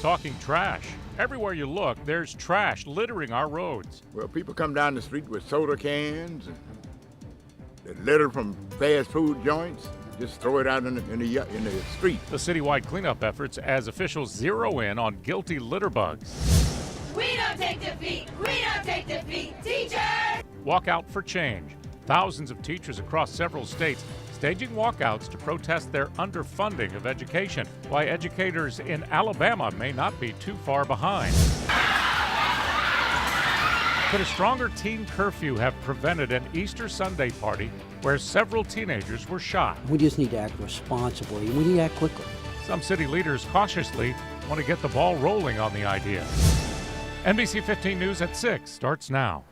talking trash. Everywhere you look, there's trash littering our roads. Well, people come down the street with soda cans and they litter from fast food joints. Just throw it out in the street. The citywide cleanup efforts as officials zero in on guilty litter bugs. We don't take defeat! We don't take defeat! Teachers! Walk out for change. Thousands of teachers across several states staging walkouts to protest their underfunding of education, why educators in Alabama may not be too far behind. Could a stronger teen curfew have prevented an Easter Sunday party where several teenagers were shot? We just need to act responsibly, and we need to act quickly. Some city leaders cautiously want to get the ball rolling on the idea. NBC 15 News at 6 starts now.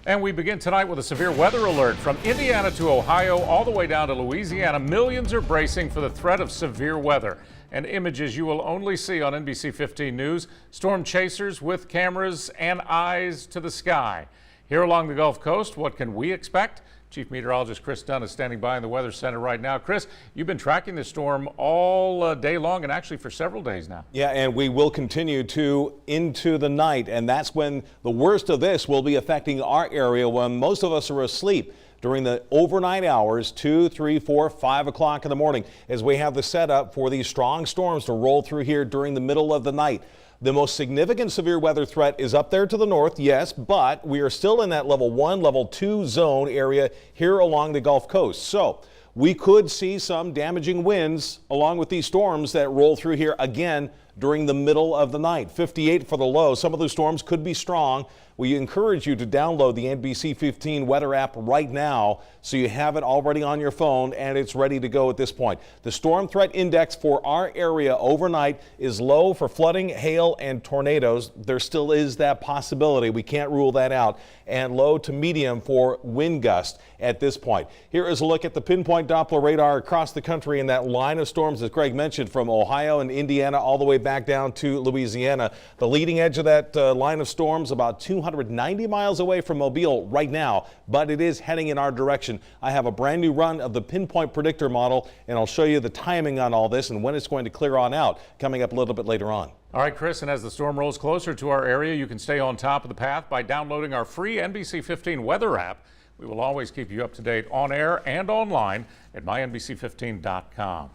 And we begin tonight with a severe weather alert from Indiana to Ohio, all the way down to Louisiana. Millions are bracing for the threat of severe weather. And images you will only see on NBC 15 News. Storm chasers with cameras and eyes to the sky. Here along the Gulf Coast, what can we expect? Chief Meteorologist Chris Dunn is standing by in the Weather Center right now. Chris, you've been tracking this storm all day long and actually for several days now. Yeah, and we will continue to into the night, and that's when the worst of this will be affecting our area when most of us are asleep during the overnight hours, 2, 3, 4, 5 o'clock in the morning, as we have the setup for these strong storms to roll through here during the middle of the night. The most significant severe weather threat is up there to the north, yes, but we are still in that level 1, level 2 zone area here along the Gulf Coast. So we could see some damaging winds along with these storms that roll through here again during the middle of the night. 58 for the low. Some of those storms could be strong. We encourage you to download the NBC 15 weather app right now so you have it already on your phone and it's ready to go at this point. The storm threat index for our area overnight is low for flooding, hail, and tornadoes. There still is that possibility. We can't rule that out. And low to medium for wind gust at this point. Here is a look at the pinpoint Doppler radar across the country in that line of storms, as Greg mentioned, from Ohio and Indiana all the way back down to Louisiana. The leading edge of that line of storms about 290 miles away from Mobile right now, but it is heading in our direction. I have a brand new run of the pinpoint predictor model, and I'll show you the timing on all this and when it's going to clear on out coming up a little bit later on. All right, Chris, and as the storm rolls closer to our area, you can stay on top of the path by downloading our free NBC 15 weather app. We will always keep you up to date on air and online at mynbc15.com.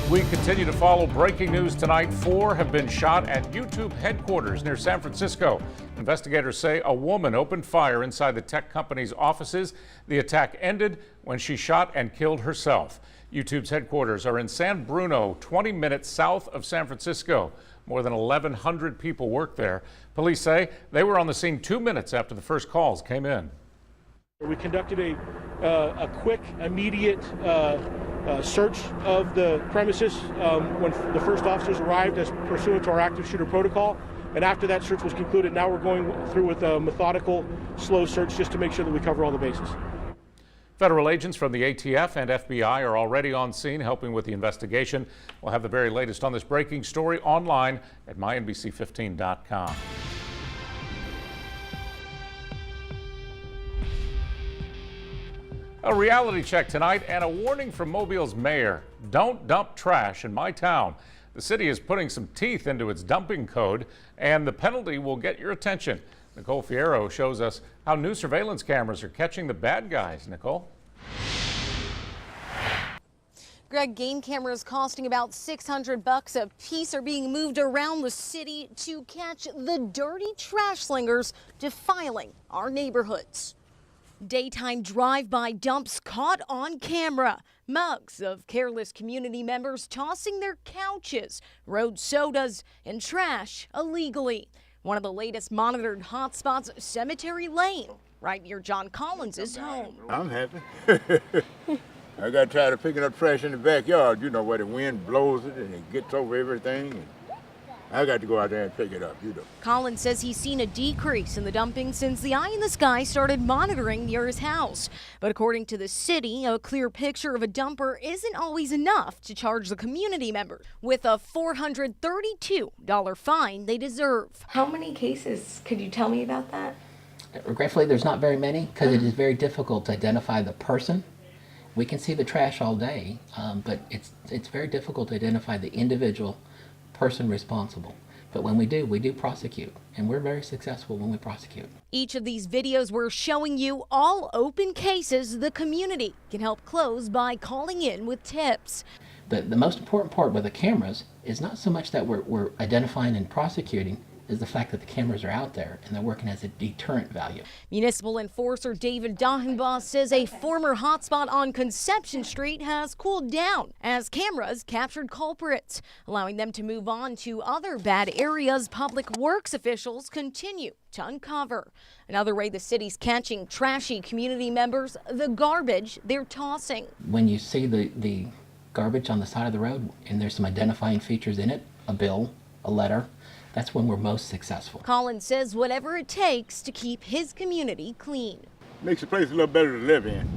We continue to follow breaking news tonight. 4 have been shot at YouTube headquarters near San Francisco. Investigators say a woman opened fire inside the tech company's offices. The attack ended when she shot and killed herself. YouTube's headquarters are in San Bruno, 20 minutes south of San Francisco. More than 1,100 people work there. Police say they were on the scene 2 minutes after the first calls came in. We conducted a quick, immediate search of the premises when the first officers arrived as pursuant to our active shooter protocol. And after that search was concluded, now we're going through with a methodical, slow search just to make sure that we cover all the bases. Federal agents from the ATF and FBI are already on scene helping with the investigation. We'll have the very latest on this breaking story online at mynbc15.com. A reality check tonight and a warning from Mobile's mayor. Don't dump trash in my town. The city is putting some teeth into its dumping code, and the penalty will get your attention. Nicole Fierro shows us how new surveillance cameras are catching the bad guys. Nicole? Greg, game cameras costing about $600 a piece are being moved around the city to catch the dirty trash slingers defiling our neighborhoods. Daytime drive-by dumps caught on camera. Mugs of careless community members tossing their couches, road sodas, and trash illegally. One of the latest monitored hotspots, Cemetery Lane, right near John Collins' home. I'm happy. I got tired of picking up trash in the backyard, you know, where the wind blows it and it gets over everything. And I got to go out there and pick it up, you know. Collins says he's seen a decrease in the dumping since the Eye in the Sky started monitoring near his house. But according to the city, a clear picture of a dumper isn't always enough to charge the community members with a $432 fine they deserve. How many cases could you tell me about that? Regretfully, there's not very many because it is very difficult to identify the person We can see the trash all day, but it's very difficult to identify the individual person responsible. But when we do prosecute, and we're very successful when we prosecute. Each of these videos we're showing you, all open cases the community can help close by calling in with tips. The most important part with the cameras is not so much that we're identifying and prosecuting, is the fact that the cameras are out there and they're working as a deterrent value. Municipal enforcer David Dahenbaugh says a former hotspot on Conception Street has cooled down as cameras captured culprits, allowing them to move on to other bad areas public works officials continue to uncover. Another way the city's catching trashy community members, the garbage they're tossing. When you see the garbage on the side of the road and there's some identifying features in it, a bill, a letter, that's when we're most successful. Collins says whatever it takes to keep his community clean. Makes the place a little better to live in.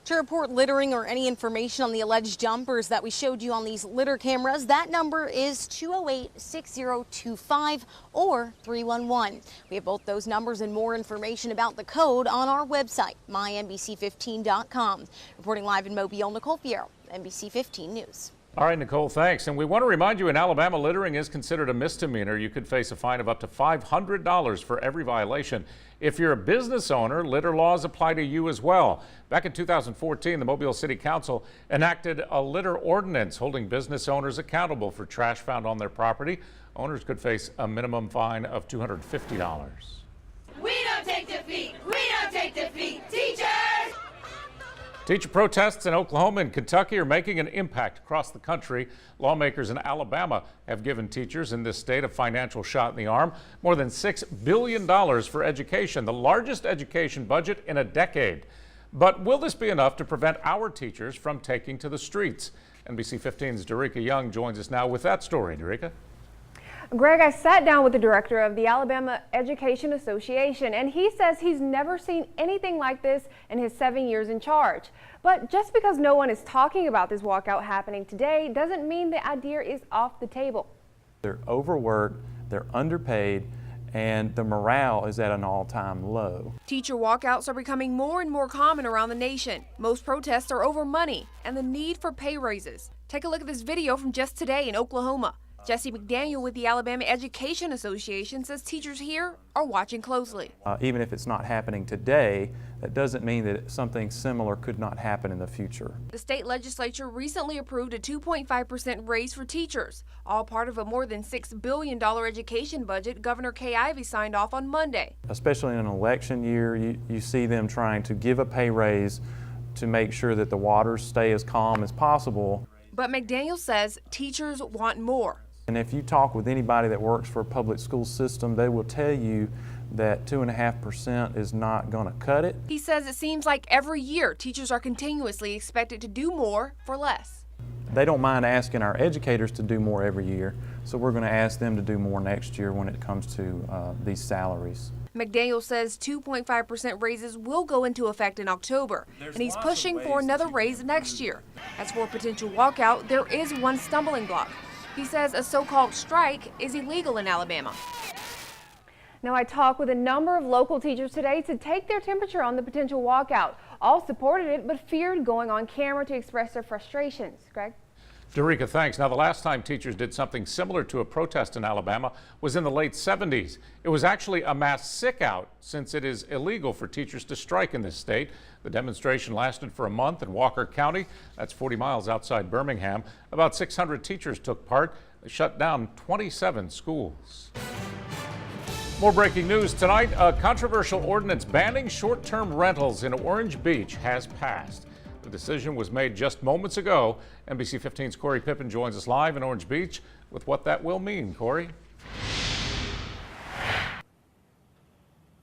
To report littering or any information on the alleged jumpers that we showed you on these litter cameras, that number is 208-6025 or 311. We have both those numbers and more information about the code on our website, mynbc15.com. Reporting live in Mobile, Nicole Fierro, NBC 15 News. All right, Nicole, thanks. And we want to remind you, in Alabama, littering is considered a misdemeanor. You could face a fine of up to $500 for every violation. If you're a business owner, litter laws apply to you as well. Back in 2014, the Mobile City Council enacted a litter ordinance holding business owners accountable for trash found on their property. Owners could face a minimum fine of $250. We don't take defeat. We don't take defeat. Teachers! Teacher protests in Oklahoma and Kentucky are making an impact across the country. Lawmakers in Alabama have given teachers in this state a financial shot in the arm. More than $6 billion for education, the largest education budget in a decade. But will this be enough to prevent our teachers from taking to the streets? NBC 15's Derica Young joins us now with that story. Derica? Greg, I sat down with the director of the Alabama Education Association, and he says he's never seen anything like this in his 7 years in charge. But just because no one is talking about this walkout happening today doesn't mean the idea is off the table. They're overworked, they're underpaid, and the morale is at an all-time low. Teacher walkouts are becoming more and more common around the nation. Most protests are over money and the need for pay raises. Take a look at this video from just today in Oklahoma. Jesse McDaniel with the Alabama Education Association says teachers here are watching closely. Even if it's not happening today, that doesn't mean that something similar could not happen in the future. The state legislature recently approved a 2.5% raise for teachers, all part of a more than $6 billion education budget Governor Kay Ivey signed off on Monday. Especially in an election year, you see them trying to give a pay raise to make sure that the waters stay as calm as possible. But McDaniel says teachers want more. And if you talk with anybody that works for a public school system, they will tell you that 2.5% is not going to cut it. He says it seems like every year teachers are continuously expected to do more for less. They don't mind asking our educators to do more every year, so we're going to ask them to do more next year when it comes to these salaries. McDaniel says 2.5% raises will go into effect in October, and he's pushing for another raise next year. As for a potential walkout, there is one stumbling block. He says a so-called strike is illegal in Alabama. Now, I talked with a number of local teachers today to take their temperature on the potential walkout. All supported it, but feared going on camera to express their frustrations. Greg? Derica, thanks. Now, the last time teachers did something similar to a protest in Alabama was in the late 70s. It was actually a mass sick-out, since it is illegal for teachers to strike in this state. The demonstration lasted for a month in Walker County. That's 40 miles outside Birmingham. About 600 teachers took part. They shut down 27 schools. More breaking news tonight. A controversial ordinance banning short-term rentals in Orange Beach has passed. The decision was made just moments ago. NBC 15's Corey Pippen joins us live in Orange Beach with what that will mean. Corey?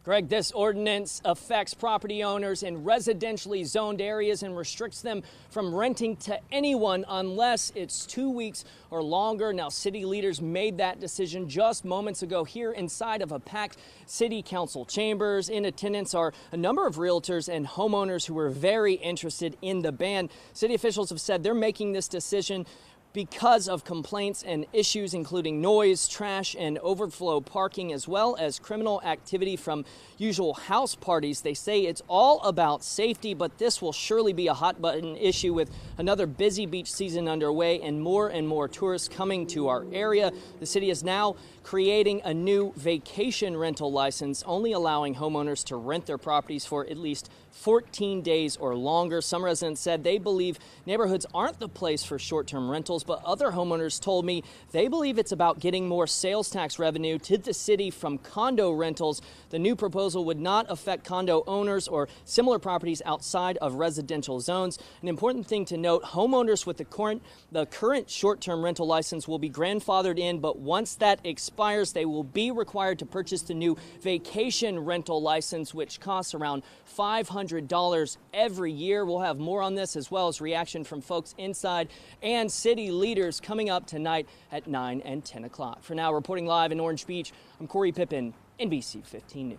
Greg, this ordinance affects property owners in residentially zoned areas and restricts them from renting to anyone unless it's 2 weeks or longer. Now, city leaders made that decision just moments ago here inside of a packed city council chambers. In attendance are a number of realtors and homeowners who were very interested in the ban. City officials have said they're making this decision because of complaints and issues including noise, trash, and overflow parking, as well as criminal activity from usual house parties. They say it's all about safety, but this will surely be a hot button issue with another busy beach season underway and more tourists coming to our area. The city is now creating a new vacation rental license, only allowing homeowners to rent their properties for at least 14 days or longer. Some residents said they believe neighborhoods aren't the place for short-term rentals, but other homeowners told me they believe it's about getting more sales tax revenue to the city from condo rentals. The new proposal would not affect condo owners or similar properties outside of residential zones. An important thing to note, homeowners with the current short-term rental license will be grandfathered in, but once that expires, they will be required to purchase the new vacation rental license, which costs around $500 every year. We'll have more on this, as well as reaction from folks inside and city leaders coming up tonight at 9 and 10 o'clock. For now, reporting live in Orange Beach, I'm Corey Pippin, NBC 15 News.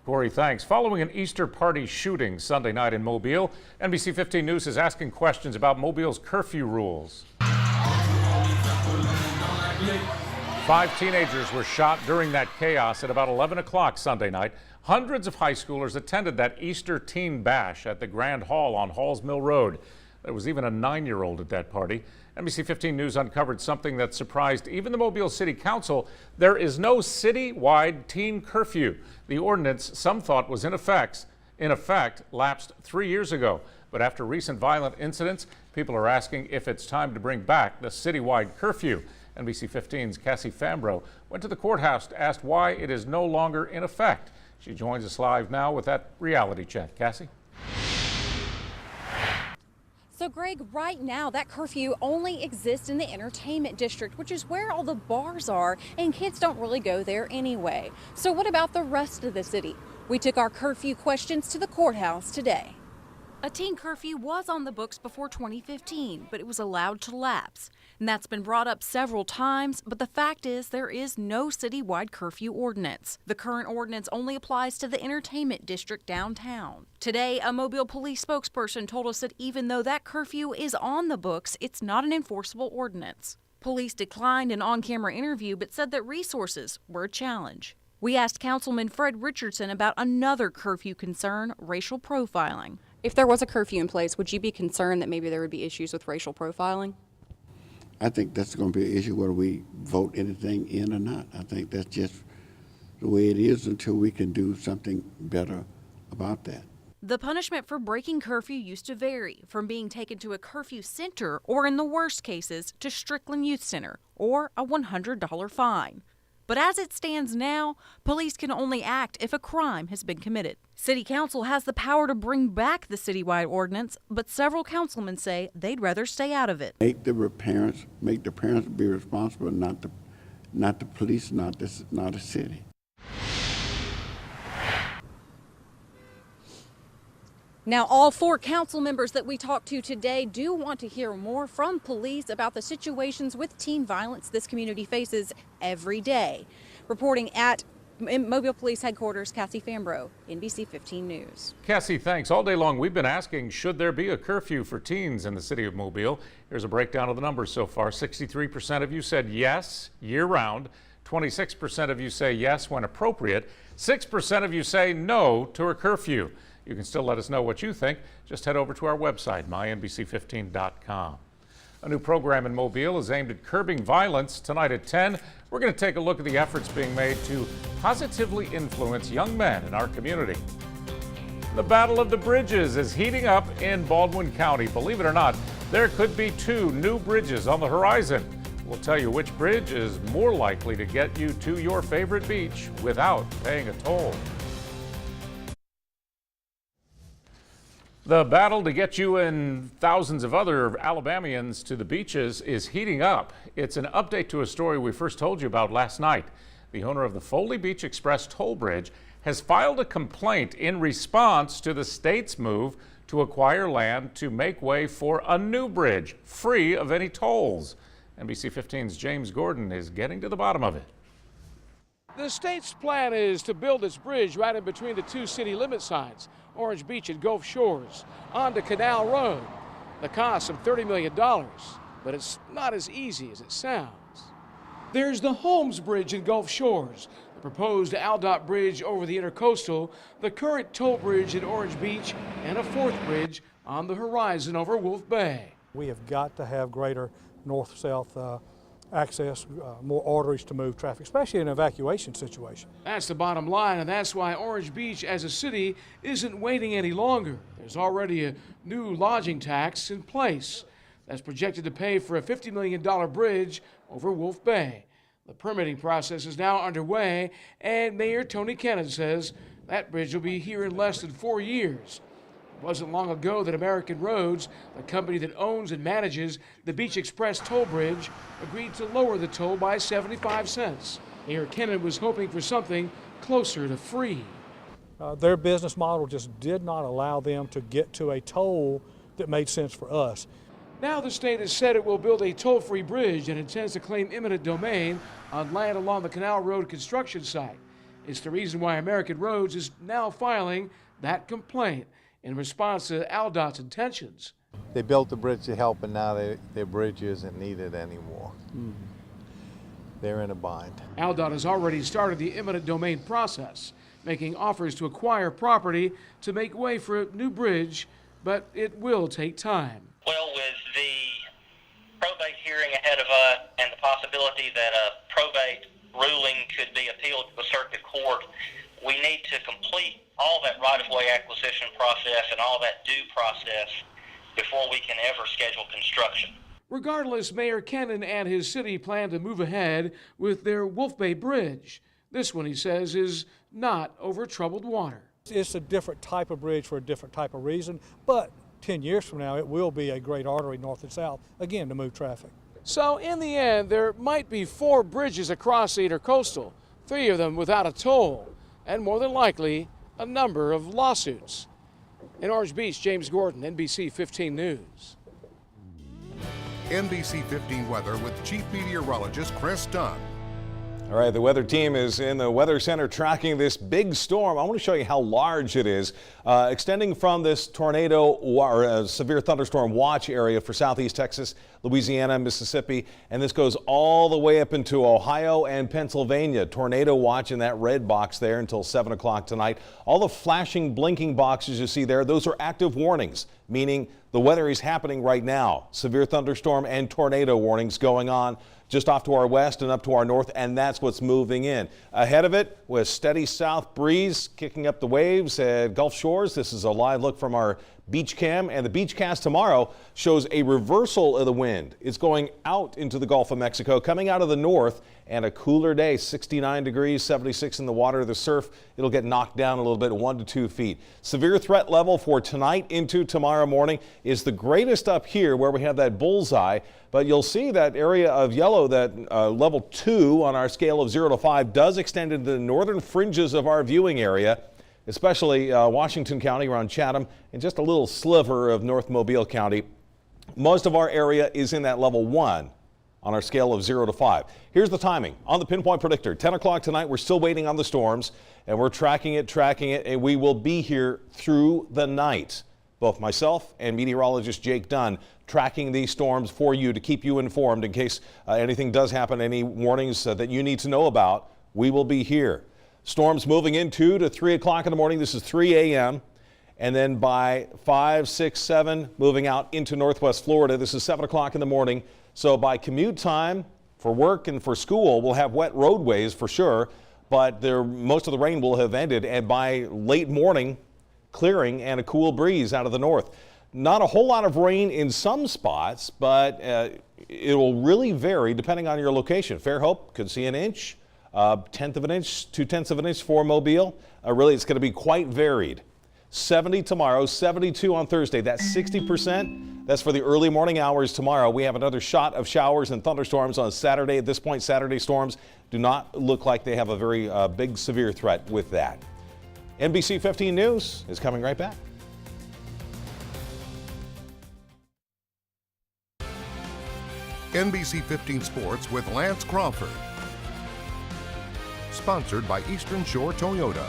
Corey, thanks. Following an Easter party shooting Sunday night in Mobile, NBC 15 News is asking questions about Mobile's curfew rules. 5 teenagers were shot during that chaos at about 11 o'clock Sunday night. Hundreds of high schoolers attended that Easter teen bash at the Grand Hall on Halls Mill Road. There was even a 9-year-old at that party. NBC 15 News uncovered something that surprised even the Mobile City Council. There is no city-wide teen curfew. The ordinance some thought was in effect, lapsed 3 years ago. But after recent violent incidents, people are asking if it's time to bring back the citywide curfew. NBC 15's Cassie Fambro went to the courthouse to ask why it is no longer in effect. She joins us live now with that reality check. Cassie? So, Greg, right now that curfew only exists in the entertainment district, which is where all the bars are, and kids don't really go there anyway. So what about the rest of the city? We took our curfew questions to the courthouse today. A teen curfew was on the books before 2015, but it was allowed to lapse. And that's been brought up several times, but the fact is there is no citywide curfew ordinance. The current ordinance only applies to the entertainment district downtown. Today, a Mobile police spokesperson told us that even though that curfew is on the books, it's not an enforceable ordinance. Police declined an on-camera interview, but said that resources were a challenge. We asked Councilman Fred Richardson about another curfew concern, racial profiling. If there was a curfew in place, would you be concerned that maybe there would be issues with racial profiling? I think that's going to be an issue whether we vote anything in or not. I think that's just the way it is until we can do something better about that. The punishment for breaking curfew used to vary from being taken to a curfew center or, in the worst cases, to Strickland Youth Center or a $100 fine. But as it stands now, police can only act if a crime has been committed. City Council has the power to bring back the citywide ordinance, but several councilmen say they'd rather stay out of it. Make the parents be responsible, not the police, not the city. Now, all 4 council members that we talked to today do want to hear more from police about the situations with teen violence this community faces every day. Reporting at Mobile Police Headquarters, Cassie Fambro, NBC 15 News. Cassie, thanks. All day long we've been asking, should there be a curfew for teens in the city of Mobile? Here's a breakdown of the numbers so far. 63% of you said yes, year-round. 26% of you say yes when appropriate. 6% of you say no to a curfew. You can still let us know what you think. Just head over to our website, mynbc15.com. A new program in Mobile is aimed at curbing violence. Tonight at 10, we're going to take a look at the efforts being made to positively influence young men in our community. The Battle of the Bridges is heating up in Baldwin County. Believe it or not, there could be 2 new bridges on the horizon. We'll tell you which bridge is more likely to get you to your favorite beach without paying a toll. The battle to get you and thousands of other Alabamians to the beaches is heating up. It's an update to a story we first told you about last night. The owner of the Foley Beach Express toll bridge has filed a complaint in response to the state's move to acquire land to make way for a new bridge, free of any tolls. NBC 15's James Gordon is getting to the bottom of it. The state's plan is to build this bridge right in between the 2 city limit signs, Orange Beach and Gulf Shores, onto Canal Road. The cost of $30 million. but it's not as easy as it sounds. There's the Holmes Bridge in Gulf Shores, the proposed AlDOT bridge over the Intercoastal, the current toll bridge in Orange Beach, and a fourth bridge on the horizon over Wolf Bay. We have got to have greater north-south access, more arteries to move traffic, especially in an evacuation situation. That's the bottom line, and that's why Orange Beach as a city isn't waiting any longer. There's already a new lodging tax in place that's projected to pay for a $50 million bridge over Wolf Bay. The permitting process is now underway, and Mayor Tony Kennon says that bridge will be here in less than 4 years. It wasn't long ago that American Roads, the company that owns and manages the Beach Express toll bridge, agreed to lower the toll by 75 cents. Mayor Kennon was hoping for something closer to free. Their business model just did not allow them to get to a toll that made sense for us. Now the state has said it will build a toll-free bridge and intends to claim eminent domain on land along the Canal Road construction site. It's the reason why American Roads is now filing that complaint in response to AlDOT's intentions. They built the bridge to help, and now their bridge isn't needed anymore. They're in a bind. AlDOT has already started the eminent domain process, making offers to acquire property to make way for a new bridge, but it will take time. Well, with the probate hearing ahead of us and the possibility that a probate ruling could be appealed to the circuit court, we need to complete all that right-of-way acquisition process and all that due process before we can ever schedule construction. Regardless, Mayor Kennon and his city plan to move ahead with their Wolf Bay Bridge. This one, he says, is not over troubled water. It's a different type of bridge for a different type of reason, but 10 years from now, it will be a great artery north and south, again, to move traffic. So in the end, there might be 4 bridges across the Intercoastal, 3 of them without a toll, and more than likely, a number of lawsuits. In Orange Beach, James Gordon, NBC 15 News. NBC 15 weather with Chief Meteorologist Chris Dunn. All right, the weather team is in the weather center tracking this big storm. I want to show you how large it is, extending from this tornado or severe thunderstorm watch area for southeast Texas, Louisiana, Mississippi, and this goes all the way up into Ohio and Pennsylvania. Tornado watch in that red box there until 7 o'clock tonight. All the flashing, blinking boxes you see there, those are active warnings, meaning the weather is happening right now. Severe thunderstorm and tornado warnings going on just off to our west and up to our north, and that's what's moving in. Ahead of it, with steady south breeze kicking up the waves at Gulf Shores. This is a live look from our beach cam, and the beach cast tomorrow shows a reversal of the wind. It's going out into the Gulf of Mexico, coming out of the north, and a cooler day, 69 degrees, 76 in the water. The surf, it'll get knocked down a little bit, 1 to 2 feet. Severe threat level for tonight into tomorrow morning is the greatest up here where we have that bullseye, but you'll see that area of yellow, that level 2 on our scale of 0 to 5 does extend into the northern fringes of our viewing area, especially Washington County around Chatham and just a little sliver of North Mobile County. Most of our area is in that level 1 on our scale of 0 to 5. Here's the timing on the Pinpoint Predictor. 10 o'clock tonight, we're still waiting on the storms, and we're tracking it, and we will be here through the night. Both myself and meteorologist Jake Dunn tracking these storms for you to keep you informed in case anything does happen, any warnings that you need to know about. We will be here. Storms moving in 2 to 3 o'clock in the morning. This is 3 a.m. And then by 5, 6, 7, moving out into northwest Florida. This is 7 o'clock in the morning. So by commute time for work and for school, we'll have wet roadways for sure, but most of the rain will have ended, and by late morning, clearing and a cool breeze out of the north. Not a whole lot of rain in some spots, but it will really vary depending on your location. Fairhope could see an inch, 1/10 of an inch, 2/10 of an inch for Mobile. Really, it's going to be quite varied. 70 tomorrow, 72 on Thursday. That's 60%. That's for the early morning hours tomorrow. We have another shot of showers and thunderstorms on Saturday. At this point, Saturday storms do not look like they have a very big severe threat with that. NBC 15 News is coming right back. NBC 15 Sports with Lance Crawford. Sponsored by Eastern Shore Toyota.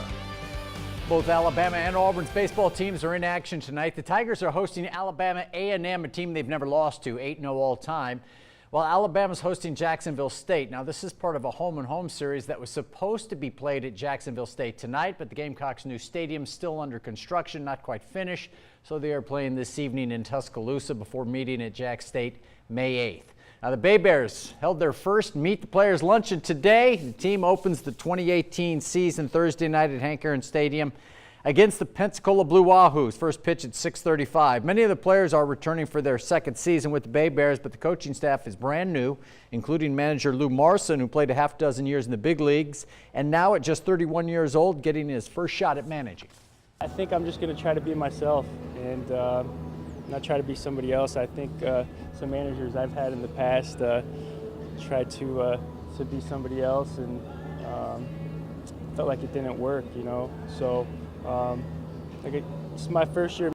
Both Alabama and Auburn's baseball teams are in action tonight. The Tigers are hosting Alabama A&M, a team they've never lost to, 8-0 all time, while Alabama's hosting Jacksonville State. Now, this is part of a home-and-home series that was supposed to be played at Jacksonville State tonight, but the Gamecocks' new stadium still under construction, not quite finished, so they are playing this evening in Tuscaloosa before meeting at Jack State May 8th. Now, the Bay Bears held their first Meet the Players luncheon today. The team opens the 2018 season Thursday night at Hank Aaron Stadium against the Pensacola Blue Wahoos. First pitch at 6:35. Many of the players are returning for their second season with the Bay Bears, but the coaching staff is brand new, including manager Lou Marson, who played a half dozen years in the big leagues, and now at just 31 years old, getting his first shot at managing. I think I'm just going to try to be myself and not try to be somebody else. I think some managers I've had in the past tried to be somebody else, and felt like it didn't work, you know. So it's my first year